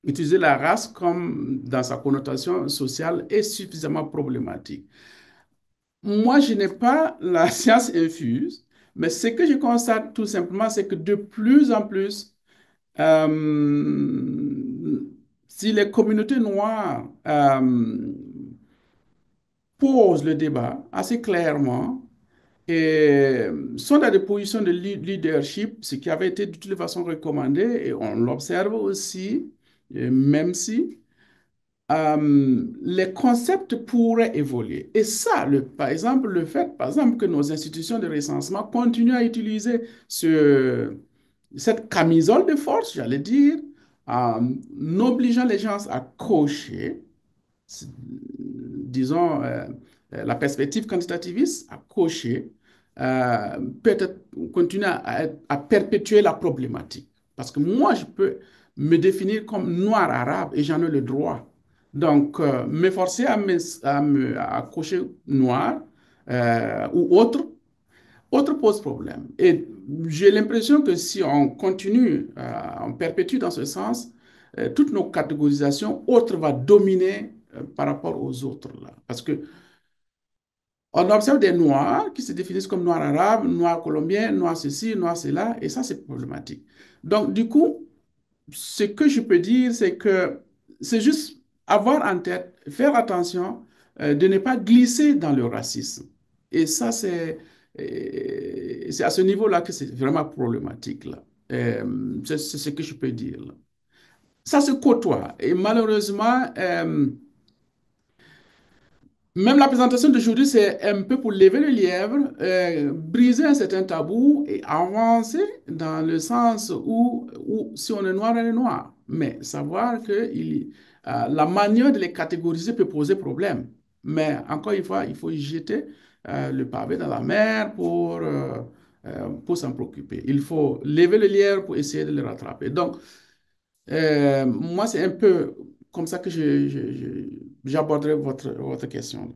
utiliser la race comme dans sa connotation sociale est suffisamment problématique. Moi, je n'ai pas la science infuse, mais ce que je constate tout simplement, c'est que de plus en plus, si les communautés noires posent le débat assez clairement et sont dans des positions de leadership, ce qui avait été de toute façon recommandé, et on l'observe aussi, et même si les concepts pourraient évoluer. Et ça, par exemple, le fait, par exemple, que nos institutions de recensement continuent à utiliser cette camisole de force, j'allais dire, en obligeant les gens à cocher, disons, la perspective quantitativiste a coché, peut-être continuer à perpétuer la problématique. Parce que moi, je peux me définir comme noir arabe et j'en ai le droit. Donc, m'efforcer à cocher noir ou autre pose problème. Et j'ai l'impression que si on continue, on perpétue dans ce sens, toutes nos catégorisations, autres va dominer par rapport aux autres là. Parce que on observe des noirs qui se définissent comme noirs arabes, noirs colombiens, noirs ceci, noirs cela, et ça c'est problématique. Donc du coup, ce que je peux dire, c'est que c'est juste avoir en tête, faire attention de ne pas glisser dans le racisme. Et ça, c'est à ce niveau-là que c'est vraiment problématique, là. C'est ce que je peux dire, là. Ça se côtoie. Et malheureusement, même la présentation d'aujourd'hui, c'est un peu pour lever le lièvre, briser un certain tabou et avancer dans le sens où si on est noir, on est noir. Mais savoir que la manière de les catégoriser peut poser problème. Mais encore une fois, il faut y jeter le pavé dans la mer pour s'en préoccuper. Il faut lever le lièvre pour essayer de le rattraper. Donc, moi, c'est un peu comme ça que j'aborderai votre question.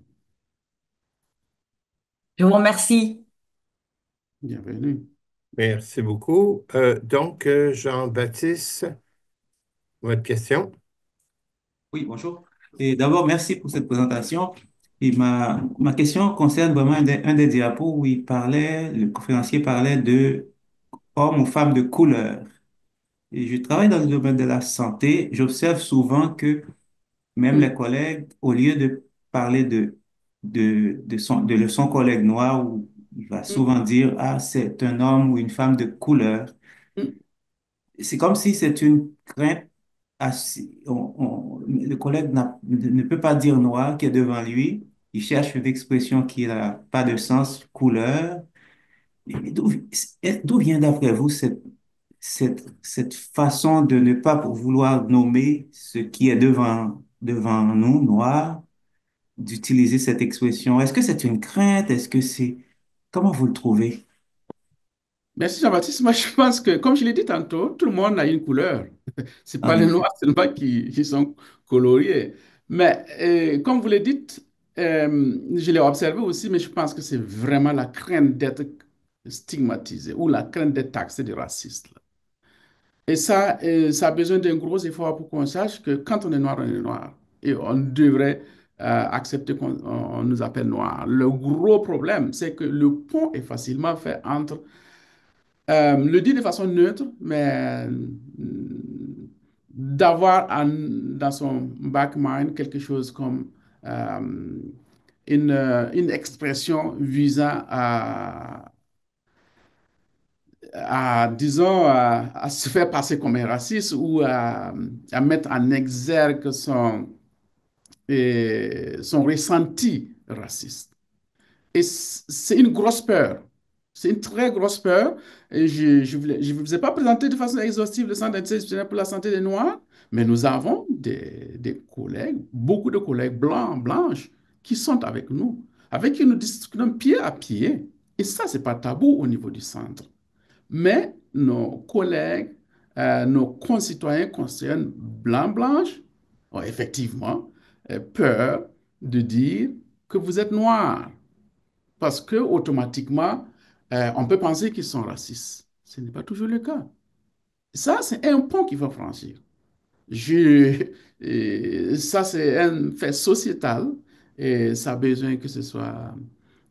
Je vous remercie. Bienvenue. Merci beaucoup. Donc, Jean-Baptiste, votre question? Oui, bonjour. Et d'abord, merci pour cette présentation. Et ma question concerne vraiment un des diapos où le conférencier parlait de hommes ou femmes de couleur. Et je travaille dans le domaine de la santé. J'observe souvent que même les Mm, collègues, au lieu de parler de son collègue noir, où il va mm, souvent dire, ah, c'est un homme ou une femme de couleur. mm. C'est comme si c'est une crainte. Le collègue ne peut pas dire noir qui est devant lui. Il cherche une expression qui n'a pas de sens, couleur. Et d'où vient d'après vous cette façon de ne pas vouloir nommer ce qui est devant nous, noir, d'utiliser cette expression? Est-ce que c'est une crainte? Est-ce que c'est... Comment vous le trouvez? Merci Jean-Baptiste. Moi, je pense que, comme je l'ai dit tantôt, tout le monde a une couleur. C'est pas En les effet. noirs seulement qui sont coloriés. Mais comme vous le dites, je l'ai observé aussi, mais je pense que c'est vraiment la crainte d'être stigmatisé ou la crainte d'être taxé de raciste, là. Et ça a besoin d'un gros effort pour qu'on sache que quand on est noir, on est noir. Et on devrait accepter qu'on nous appelle noir. Le gros problème, c'est que le pont est facilement fait entre le dire de façon neutre, mais d'avoir dans son back mind quelque chose comme euh, une expression visant disons, à se faire passer comme un raciste ou à mettre en exergue son ressenti raciste. Et c'est une grosse peur. C'est une très grosse peur. Et je vous ai pas présenté de façon exhaustive le Centre interdisciplinaire pour la santé des Noirs, mais nous avons des collègues, beaucoup de collègues blancs, blanches, qui sont avec nous, avec qui nous discutons pied à pied. Et ça, c'est pas tabou au niveau du centre. Mais nos collègues, nos concitoyens concernés blancs, blanches, ont effectivement peur de dire que vous êtes noir. Parce que automatiquement, on peut penser qu'ils sont racistes. Ce n'est pas toujours le cas. Ça, c'est un pont qu'il faut franchir. Ça, c'est un fait sociétal et ça a besoin que ce soit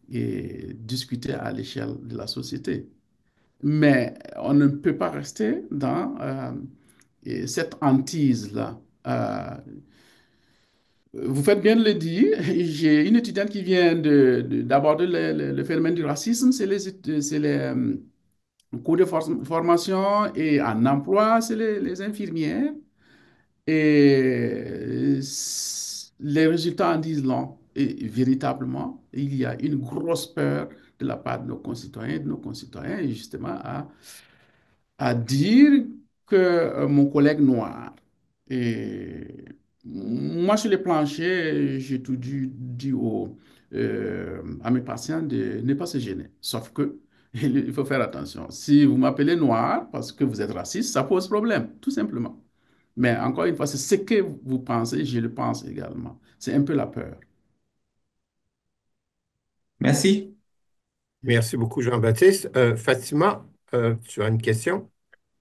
discuté à l'échelle de la société. Mais on ne peut pas rester dans cette hantise-là. Vous faites bien de le dire. J'ai une étudiante qui vient d'aborder le phénomène du racisme. C'est les cours de formation et en emploi, c'est les infirmières. Et les résultats en disent long. Et véritablement, il y a une grosse peur de la part de nos concitoyens, de nos concitoyens, justement, à dire que mon collègue noir. Et moi, sur les planchers, j'ai tout dit à mes patients de ne pas se gêner. Sauf que il faut faire attention. Si vous m'appelez noir parce que vous êtes raciste, ça pose problème, tout simplement. Mais encore une fois, c'est ce que vous pensez, je le pense également. C'est un peu la peur. Merci. Merci beaucoup, Jean-Baptiste. Fatima, tu as une question?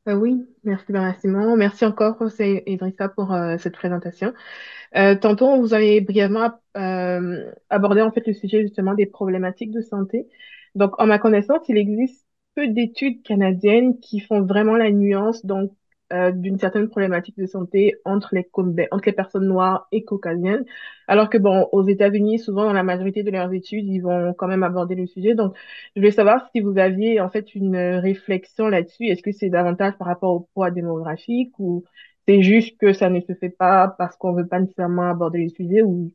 Oui, merci bien, Simon. Merci encore, José Idrissa, pour cette présentation. Tantôt, vous avez brièvement abordé en fait le sujet justement des problématiques de santé. Donc, en ma connaissance, il existe peu d'études canadiennes qui font vraiment la nuance donc d'une certaine problématique de santé entre les personnes noires et caucasiennes. Alors que bon, aux États-Unis, souvent dans la majorité de leurs études, ils vont quand même aborder le sujet. Donc, je voulais savoir si vous aviez en fait une réflexion là-dessus. Est-ce que c'est davantage par rapport au poids démographique ou c'est juste que ça ne se fait pas parce qu'on veut pas nécessairement aborder le sujet ou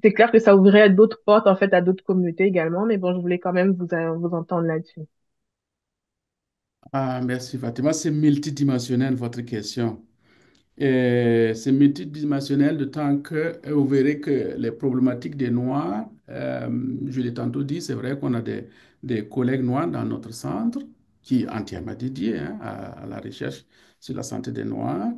c'est clair que ça ouvrirait d'autres portes en fait à d'autres communautés également, mais bon, je voulais quand même vous entendre là-dessus. Ah, merci Fatima, c'est multidimensionnel votre question. C'est multidimensionnel de tant que vous verrez que les problématiques des Noirs, je l'ai tantôt dit, c'est vrai qu'on a des collègues noirs dans notre centre qui est entièrement dédié hein, à la recherche sur la santé des Noirs.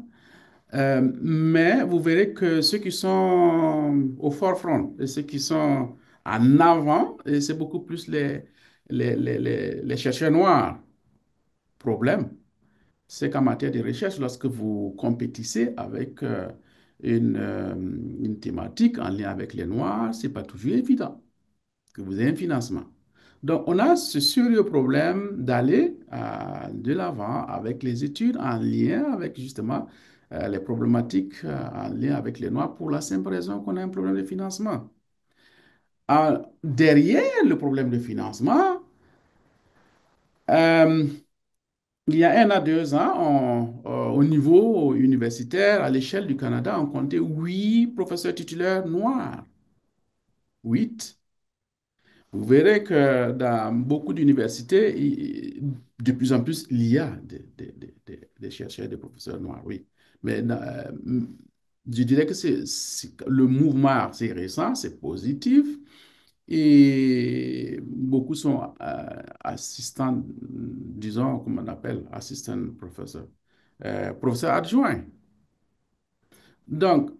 Mais vous verrez que ceux qui sont au forefront et ceux qui sont en avant, et c'est beaucoup plus les chercheurs noirs. Problème, c'est qu'en matière de recherche, lorsque vous compétissez avec une thématique en lien avec les Noirs, c'est pas toujours évident que vous ayez un financement. Donc, on a ce sérieux problème d'aller de l'avant avec les études en lien avec justement les problématiques en lien avec les Noirs pour la simple raison qu'on a un problème de financement. Derrière le problème de financement, euh, il y a 1 à 2 ans, au niveau universitaire, à l'échelle du Canada, on comptait 8 professeurs titulaires noirs. 8. Vous verrez que dans beaucoup d'universités, de plus en plus, il y a des chercheurs, des professeurs noirs, oui. Mais je dirais que le mouvement assez récent, c'est positif. Et beaucoup sont assistants, disons, comment on appelle, assistant professeur, professeur adjoint. Donc,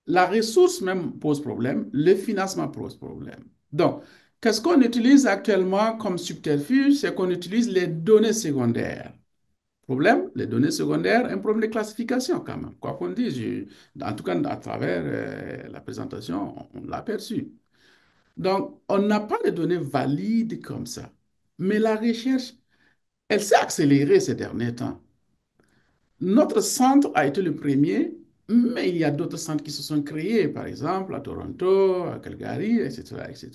la ressource même pose problème, le financement pose problème. Donc, qu'est-ce qu'on utilise actuellement comme subterfuge? C'est qu'on utilise les données secondaires. Problème, les données secondaires, un problème de classification quand même. Quoi qu'on dise, en tout cas à travers la présentation, on l'a perçu. Donc, on n'a pas de données valides comme ça. Mais la recherche, elle s'est accélérée ces derniers temps. Notre centre a été le premier, mais il y a d'autres centres qui se sont créés, par exemple à Toronto, à Calgary, etc., etc.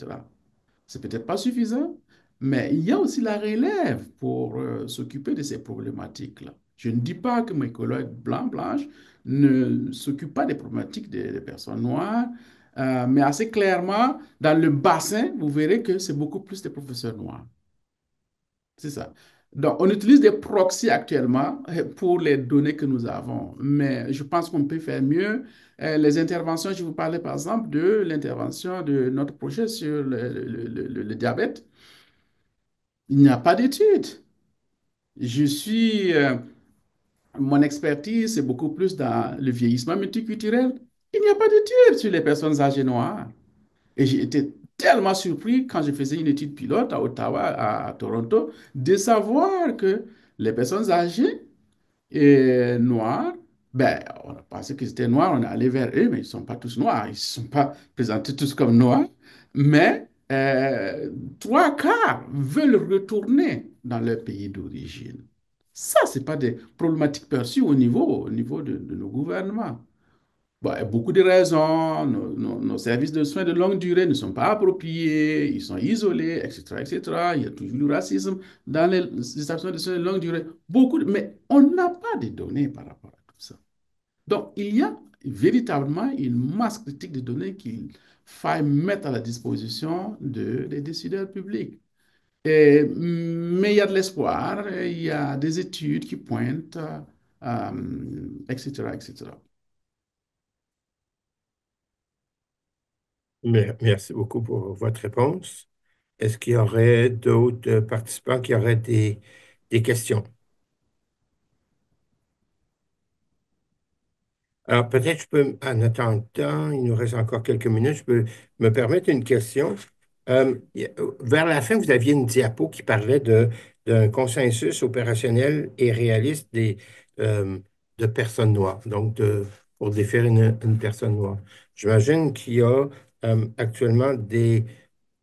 C'est peut-être pas suffisant, mais il y a aussi la relève pour s'occuper de ces problématiques-là. Je ne dis pas que mes collègues blancs, blanches ne s'occupent pas des problématiques des personnes noires, mais assez clairement, dans le bassin, vous verrez que c'est beaucoup plus des professeurs noirs. C'est ça. Donc, on utilise des proxys actuellement pour les données que nous avons, mais je pense qu'on peut faire mieux. Les interventions, je vous parlais par exemple de l'intervention de notre projet sur le diabète. Il n'y a pas d'études. Je suis, mon expertise, c'est beaucoup plus dans le vieillissement multiculturel. Il n'y a pas d'études sur les personnes âgées noires. Et j'ai été tellement surpris quand je faisais une étude pilote à Ottawa, à Toronto, de savoir que les personnes âgées et noirs, ben, on a pensé qu'ils étaient noirs, on est allé vers eux, mais ils ne sont pas tous noirs, ils ne sont pas présentés tous comme noirs, mais 3 quarts veulent retourner dans leur pays d'origine. Ça, ce n'est pas des problématiques perçues au niveau de nos gouvernements. Bon, il y a beaucoup de raisons. Nos services de soins de longue durée ne sont pas appropriés, ils sont isolés, etc., etc. Il y a toujours du racisme dans les établissements de soins de longue durée. Mais on n'a pas de données par rapport à tout ça. Donc, il y a véritablement une masse critique de données qu'il faille mettre à la disposition des décideurs publics. Mais il y a de l'espoir, il y a des études qui pointent, etc., etc. Merci beaucoup pour votre réponse. Est-ce qu'il y aurait d'autres participants qui auraient des questions? Alors, peut-être je peux, en attendant, il nous reste encore quelques minutes, je peux me permettre une question. Vers la fin, vous aviez une diapo qui parlait d'un consensus opérationnel et réaliste euh, de personnes noires, donc pour définir une personne noire. J'imagine qu'il y a actuellement des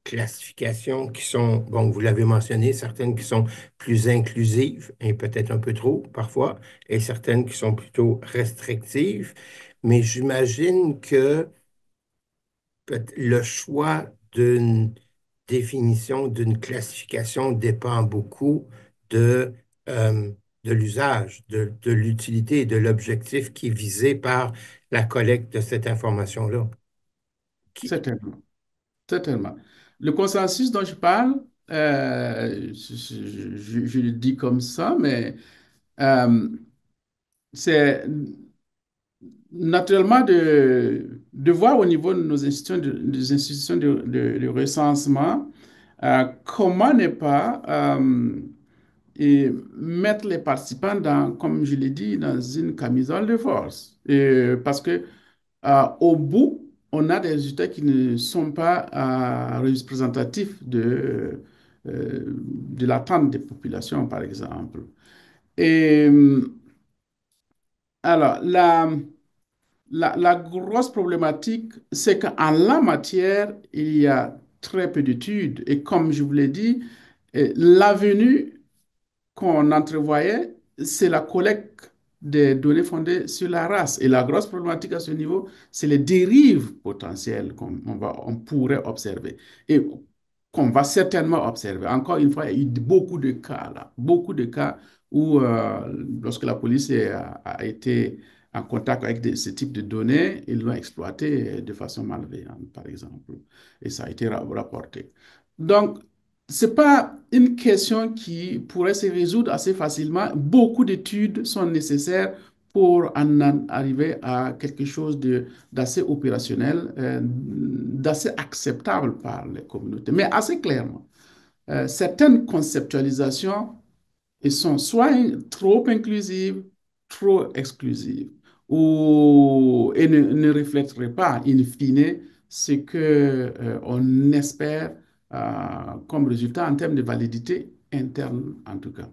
classifications qui sont, bon, vous l'avez mentionné, certaines qui sont plus inclusives et peut-être un peu trop parfois, et certaines qui sont plutôt restrictives. Mais j'imagine que le choix d'une définition, d'une classification dépend beaucoup de, euh, de l'usage, de l'utilité et de l'objectif qui est visé par la collecte de cette information-là. Qui- Certainement. Certainement. Le consensus dont je parle, je le dis comme ça, mais euh, c'est naturellement de voir au niveau de nos institutions des institutions de recensement comment ne pas et mettre les participants dans, comme je l'ai dit, dans une camisole de force. Et parce que au bout, on a des résultats qui ne sont pas représentatifs de l'attente des populations, par exemple. Et alors, la grosse problématique, c'est qu'en la matière, il y a très peu d'études. Et comme je vous l'ai dit, l'avenue qu'on entrevoyait, c'est la collecte des données fondées sur la race. Et la grosse problématique à ce niveau, c'est les dérives potentielles on pourrait observer et qu'on va certainement observer. Encore une fois, il y a eu beaucoup de cas là, beaucoup de cas où lorsque la police a été en contact avec ce type de données, ils l'ont exploité de façon malveillante, par exemple. Et ça a été rapporté. Donc, c'est pas une question qui pourrait se résoudre assez facilement. Beaucoup d'études sont nécessaires pour en arriver à quelque chose d'assez opérationnel, d'assez acceptable par les communautés. Mais assez clairement, certaines conceptualisations sont soit trop inclusives, trop exclusives, et ne reflèteraient pas, in fine, ce que, on espère comme résultat en termes de validité interne, en tout cas.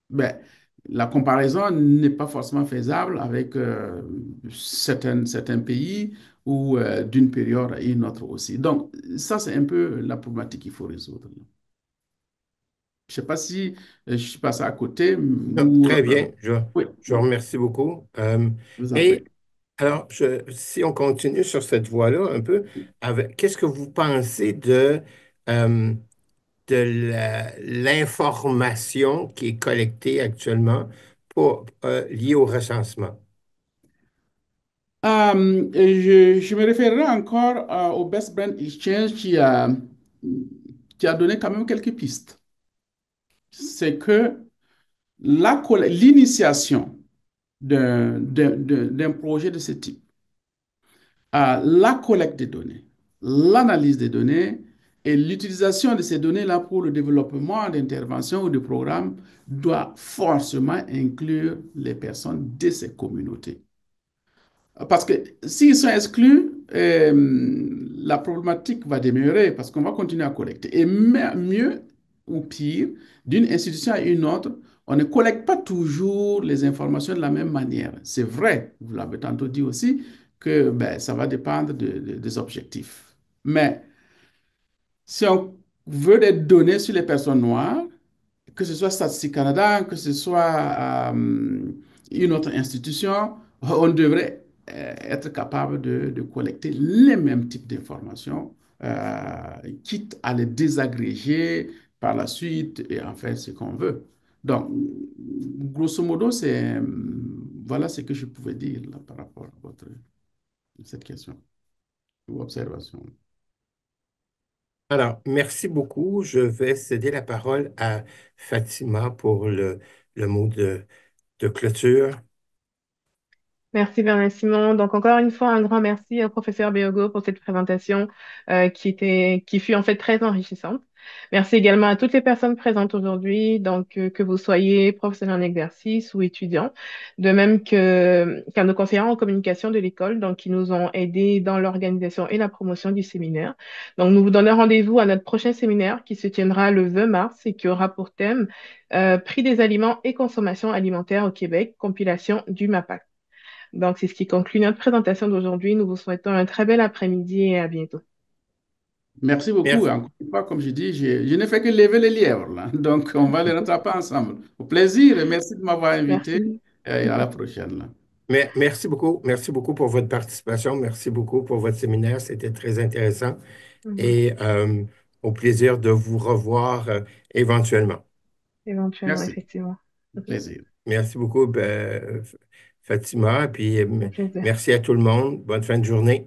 Ben, la comparaison n'est pas forcément faisable avec certains pays ou d'une période à une autre aussi. Donc, ça, c'est un peu la problématique qu'il faut résoudre. Je ne sais pas si je suis passé à côté Non, ou... très bien, oui, je vous remercie beaucoup. je vous en Et prie. alors, si on continue sur cette voie-là un peu, qu'est-ce que vous pensez euh, de l'information qui est collectée actuellement liée au recensement? Je me référerai encore au Best Brand Exchange qui a donné quand même quelques pistes. C'est que l'initiation d'un projet de ce type, la collecte des données, l'analyse des données et l'utilisation de ces données-là pour le développement d'interventions ou de programmes doit forcément inclure les personnes de ces communautés. Parce que s'ils sont exclus, la problématique va demeurer parce qu'on va continuer à collecter. Et mieux ou pire, d'une institution à une autre, on ne collecte pas toujours les informations de la même manière. C'est vrai, vous l'avez tantôt dit aussi, que ben, ça va dépendre des objectifs. Mais si on veut des données sur les personnes noires, que ce soit Statistique Canada, que ce soit une autre institution, on devrait être capable de collecter les mêmes types d'informations, quitte à les désagréger par la suite et en faire ce qu'on veut. Donc, grosso modo, voilà ce que je pouvais dire là, par rapport à cette question ou observation. Alors, merci beaucoup. Je vais céder la parole à Fatima pour le mot de clôture. Merci Bernard Simon. Donc encore une fois, un grand merci au professeur Béogo pour cette présentation qui fut en fait très enrichissante. Merci également à toutes les personnes présentes aujourd'hui, donc que vous soyez professionnels en exercice ou étudiants, de même qu'à nos conseillers en communication de l'école, donc qui nous ont aidés dans l'organisation et la promotion du séminaire. Donc nous vous donnons rendez-vous à notre prochain séminaire qui se tiendra le 20 mars et qui aura pour thème Prix des aliments et consommation alimentaire au Québec, compilation du MAPAC. Donc, c'est ce qui conclut notre présentation d'aujourd'hui. Nous vous souhaitons un très bel après-midi et à bientôt. Merci beaucoup. Merci, Encore une fois, comme je dis, je n'ai fait que lever les lièvres, là. Donc, on va les rattraper ensemble. Au plaisir et merci de m'avoir invité. Merci. Et à la prochaine, là. merci beaucoup. Merci beaucoup pour votre participation. Merci beaucoup pour votre séminaire. C'était très intéressant Mhm. et au plaisir de vous revoir éventuellement. Éventuellement, Merci. effectivement. Au plaisir. Merci beaucoup, Fatima, puis Un plaisir. merci à tout le monde. Bonne fin de journée.